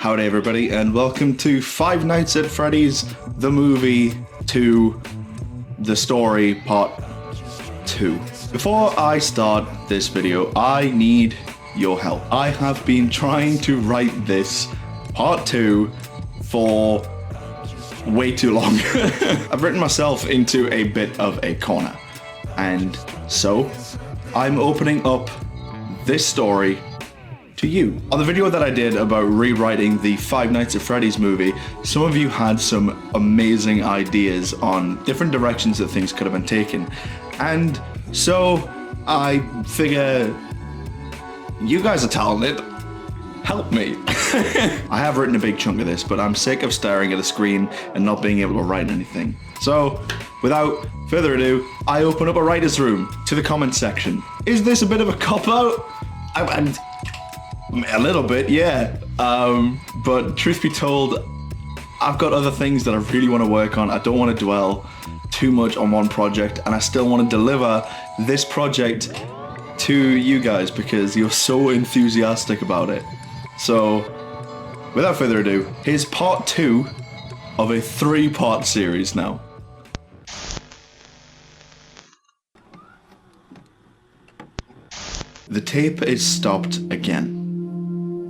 Howdy everybody, and welcome to Five Nights at Freddy's, the movie to the story part 2. Before I start this video, I need your help. I have been trying to write this part 2 for way too long. I've written myself into a bit of a corner, and so I'm opening up this story to you. On the video that I did about rewriting the Five Nights at Freddy's movie, some of you had some amazing ideas on different directions that things could have been taken. And so I figure you guys are talented. Help me. I have written a big chunk of this, but I'm sick of staring at a screen and not being able to write anything. So without further ado, I open up a writer's room to the comment section. Is this a bit of a cop-out? A little bit, yeah. But truth be told, I've got other things that I really want to work on. I don't want to dwell too much on one project, and I still want to deliver this project to you guys because you're so enthusiastic about it. So, without further ado, here's part 2 of a 3-part series now. The tape is stopped again.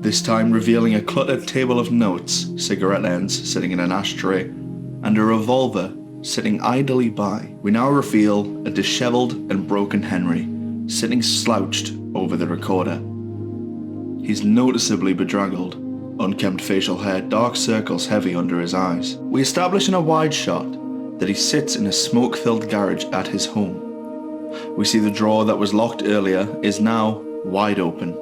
This time revealing a cluttered table of notes, cigarette ends sitting in an ashtray, and a revolver sitting idly by. We now reveal a disheveled and broken Henry, sitting slouched over the recorder. He's noticeably bedraggled, unkempt facial hair, dark circles heavy under his eyes. We establish in a wide shot that he sits in a smoke-filled garage at his home. We see the drawer that was locked earlier is now wide open.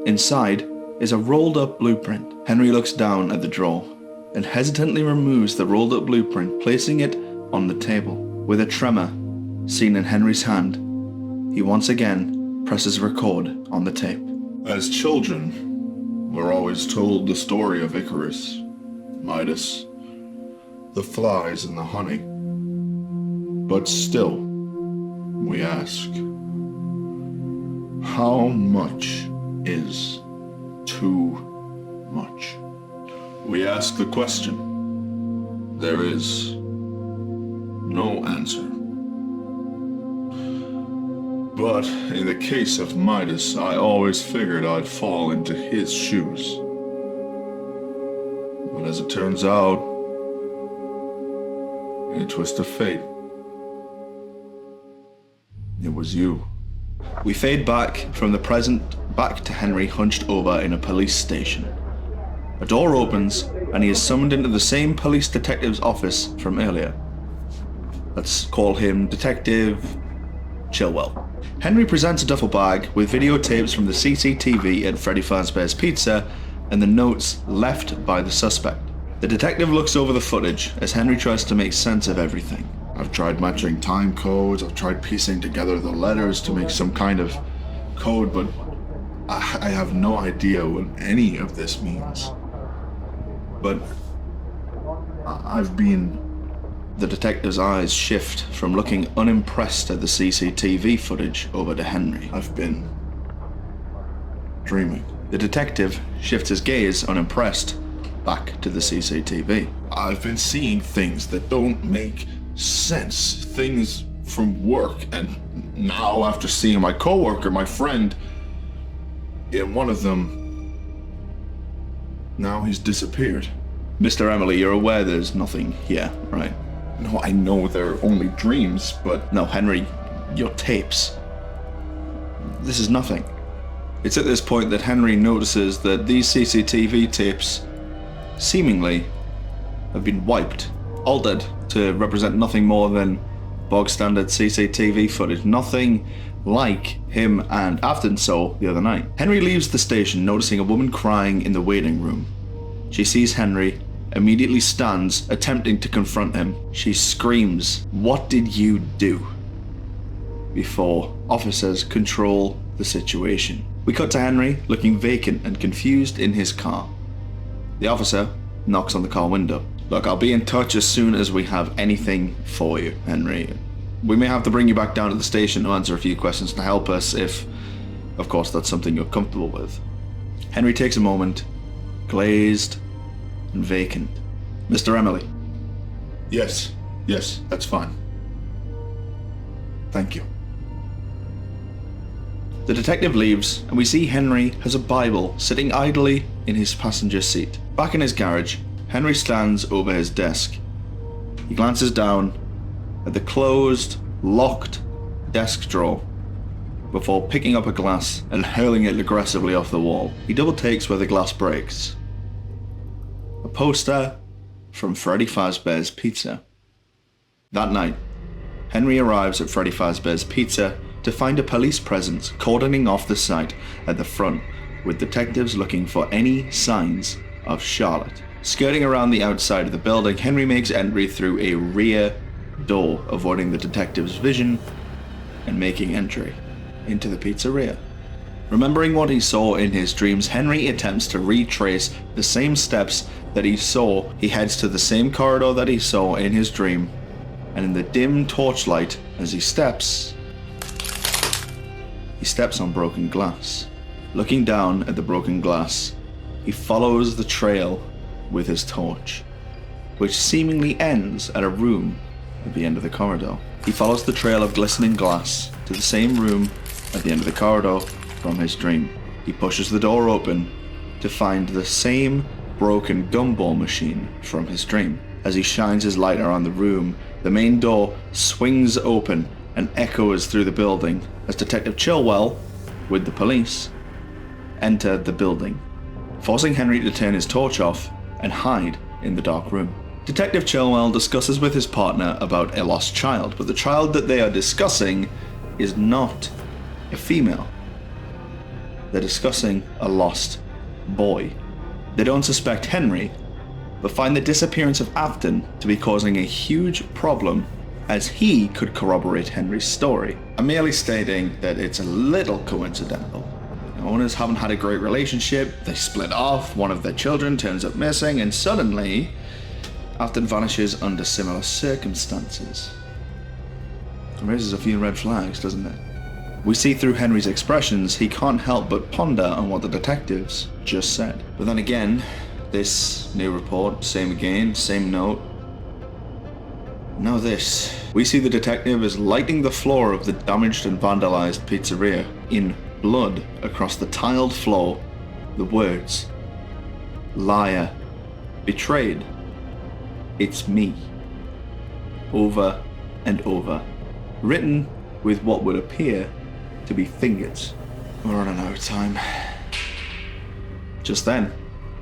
Inside is a rolled-up blueprint. Henry looks down at the drawer and hesitantly removes the rolled-up blueprint, placing it on the table. With a tremor seen in Henry's hand, he once again presses record on the tape. As children, we're always told the story of Icarus, Midas, the flies and the honey. But still, we ask, how much is too much? We ask the question. There is no answer. But in the case of Midas, I always figured I'd fall into his shoes. But as it turns out, in a twist of fate, it was you. We fade back from the present back to Henry hunched over in a police station. A door opens and he is summoned into the same police detective's office from earlier. Let's call him Detective Chilwell. Henry presents a duffel bag with videotapes from the CCTV at Freddy Fazbear's Pizza and the notes left by the suspect. The detective looks over the footage as Henry tries to make sense of everything. I've tried matching time codes, I've tried piecing together the letters to make some kind of code, but I have no idea what any of this means. But The detective's eyes shift from looking unimpressed at the CCTV footage over to Henry. I've been dreaming. The detective shifts his gaze, unimpressed, back to the CCTV. I've been seeing things that don't make sense. Things from work, and now after seeing my coworker, my friend, in one of them, now he's disappeared. Mr. Emily, you're aware there's nothing here, right? No, I know they're only dreams, but... No, Henry, your tapes. This is nothing. It's at this point that Henry notices that these CCTV tapes seemingly have been wiped, altered to represent nothing more than bog standard CCTV footage, nothing like him and Afton saw the other night. Henry leaves the station, noticing a woman crying in the waiting room. She sees Henry, immediately stands, attempting to confront him. She screams, "What did you do?" before officers control the situation. We cut to Henry, looking vacant and confused in his car. The officer knocks on the car window. "Look, I'll be in touch as soon as we have anything for you, Henry. We may have to bring you back down to the station to answer a few questions to help us if, of course, that's something you're comfortable with." Henry takes a moment glazed and vacant. Mr. Emily. Yes, that's fine. Thank you. The detective leaves, and we see Henry has a Bible sitting idly in his passenger seat. Back in his garage, Henry stands over his desk. He glances down at the closed, locked desk drawer before picking up a glass and hurling it aggressively off the wall. He double takes where the glass breaks. A poster from Freddy Fazbear's Pizza. That night, Henry arrives at Freddy Fazbear's Pizza to find a police presence cordoning off the site at the front, with detectives looking for any signs of Charlotte. Skirting around the outside of the building, Henry makes entry through a rear door, avoiding the detective's vision and making entry into the pizzeria. Remembering what he saw in his dreams, Henry attempts to retrace the same steps that he saw. He heads to the same corridor that he saw in his dream, and in the dim torchlight as he steps on broken glass. Looking down at the broken glass, he follows the trail with his torch, which seemingly ends at a room at the end of the corridor. He follows the trail of glistening glass to the same room at the end of the corridor from his dream. He pushes the door open to find the same broken gumball machine from his dream. As he shines his light around the room, the main door swings open and echoes through the building as Detective Chilwell, with the police, enter the building, forcing Henry to turn his torch off and hide in the dark room. Detective Chilwell discusses with his partner about a lost child, but the child that they are discussing is not a female. They're discussing a lost boy. They don't suspect Henry, but find the disappearance of Afton to be causing a huge problem, as he could corroborate Henry's story. I'm merely stating that it's a little coincidental. The owners haven't had a great relationship, they split off, one of their children turns up missing, and suddenly, Afton vanishes under similar circumstances. It raises a few red flags, doesn't it? We see through Henry's expressions, he can't help but ponder on what the detectives just said. But then again, this new report, same again, same note. Now this. We see the detective is lighting the floor of the damaged and vandalized pizzeria. In blood across the tiled floor, the words, liar, betrayed, it's me, over and over, written with what would appear to be fingers. We're running out of time. Just then,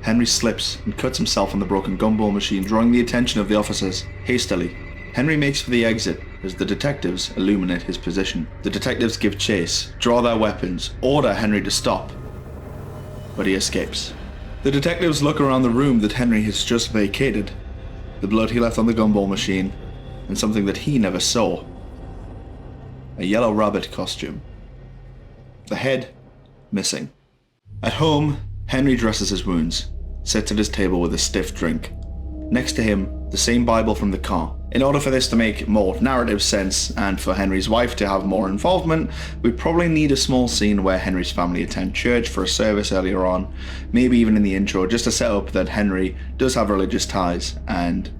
Henry slips and cuts himself on the broken gumball machine, drawing the attention of the officers. Hastily, Henry makes for the exit as the detectives illuminate his position. The detectives give chase, draw their weapons, order Henry to stop, but he escapes. The detectives look around the room that Henry has just vacated, the blood he left on the gumball machine, and something that he never saw. A yellow rabbit costume. The head missing. At home, Henry dresses his wounds, sits at his table with a stiff drink. Next to him, the same Bible from the car. In order for this to make more narrative sense and for Henry's wife to have more involvement, we'd probably need a small scene where Henry's family attend church for a service earlier on, maybe even in the intro, just to set up that Henry does have religious ties and,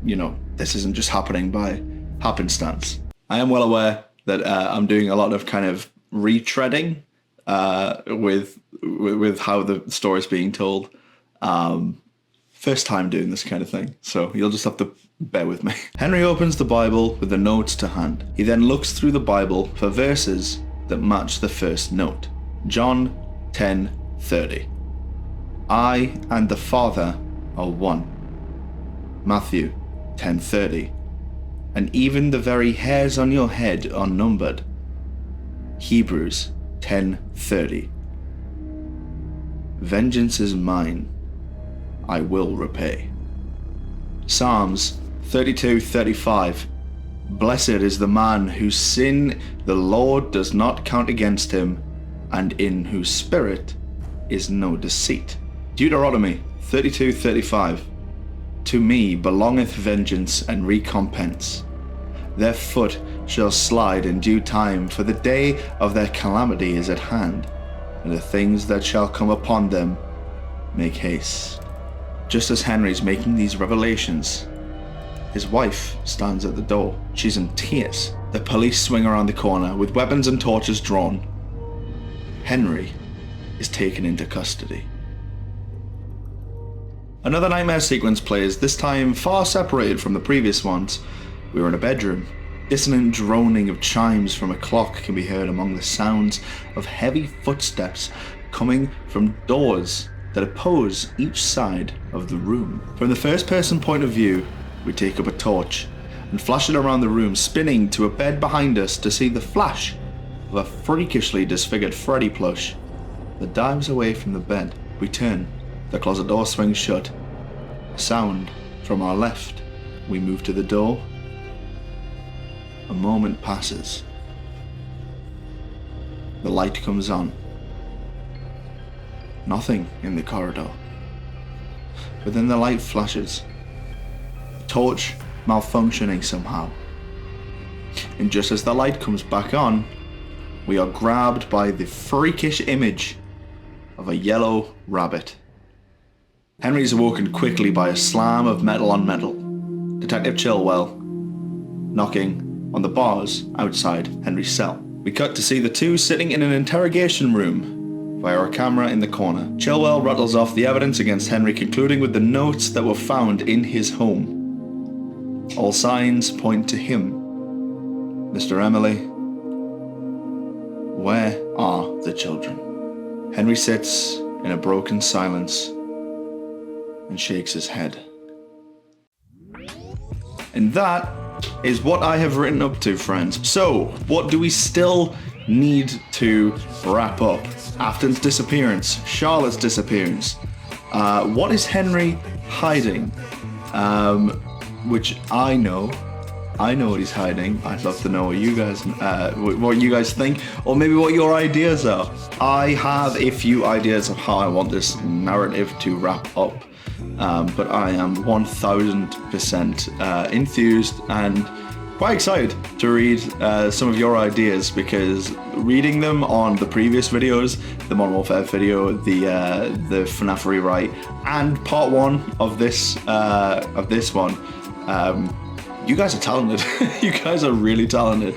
this isn't just happening by happenstance. I am well aware that I'm doing a lot of kind of retreading with how the story's being told. First time doing this kind of thing, so you'll just have to bear with me. Henry opens the Bible with the notes to hand. He then looks through the Bible for verses that match the first note. John 10:30. I and the Father are one. Matthew 10:30. And even the very hairs on your head are numbered. Hebrews 10:30. Vengeance is mine, I will repay. Psalms 32:35. Blessed is the man whose sin the Lord does not count against him, and in whose spirit is no deceit. Deuteronomy 32:35. To me belongeth vengeance and recompense. Their foot shall slide in due time, for the day of their calamity is at hand, and the things that shall come upon them make haste. Just as Henry's making these revelations, his wife stands at the door. She's in tears. The police swing around the corner with weapons and torches drawn. Henry is taken into custody. Another nightmare sequence plays, this time far separated from the previous ones. We were in a bedroom. Dissonant droning of chimes from a clock can be heard among the sounds of heavy footsteps coming from doors that oppose each side of the room. From the first person point of view, we take up a torch and flash it around the room, spinning to a bed behind us to see the flash of a freakishly disfigured Freddy plush that dives away from the bed. We turn, the closet door swings shut. A sound from our left. We move to the door. A moment passes. The light comes on. Nothing in the corridor. But then the light flashes. The torch malfunctioning somehow. And just as the light comes back on, we are grabbed by the freakish image of a yellow rabbit. Henry is awoken quickly by a slam of metal on metal. Detective Chilwell knocking on the bars outside Henry's cell. We cut to see the two sitting in an interrogation room via a camera in the corner. Chilwell rattles off the evidence against Henry, concluding with the notes that were found in his home. All signs point to him. Mr. Emily, where are the children? Henry sits in a broken silence and shakes his head. And that is what I have written up to, friends. So, what do we still need to wrap up? Afton's disappearance, Charlotte's disappearance. What is Henry hiding? Which I know what he's hiding. I'd love to know what you guys think, or maybe what your ideas are. I have a few ideas of how I want this narrative to wrap up. But I am 1000% enthused and quite excited to read some of your ideas, because reading them on the previous videos, the Modern Warfare video, the FNAF rewrite, and part one of this one, you guys are talented. You guys are really talented,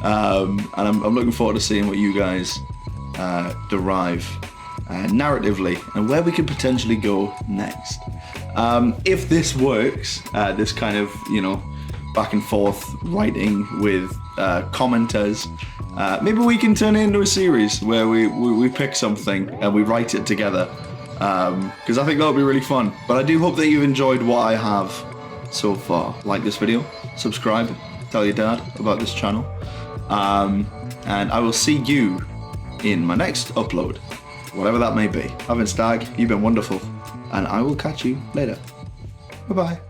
and I'm looking forward to seeing what you guys derive narratively and where we could potentially go next. If this works, this kind of, back and forth writing with commenters, maybe we can turn it into a series where we pick something and we write it together, because I think that'll be really fun. But I do hope that you've enjoyed what I have so far. Like this video, subscribe, tell your dad about this channel, and I will see you in my next upload, whatever that may be. I've been Stag, you've been wonderful, and I will catch you later. Bye bye.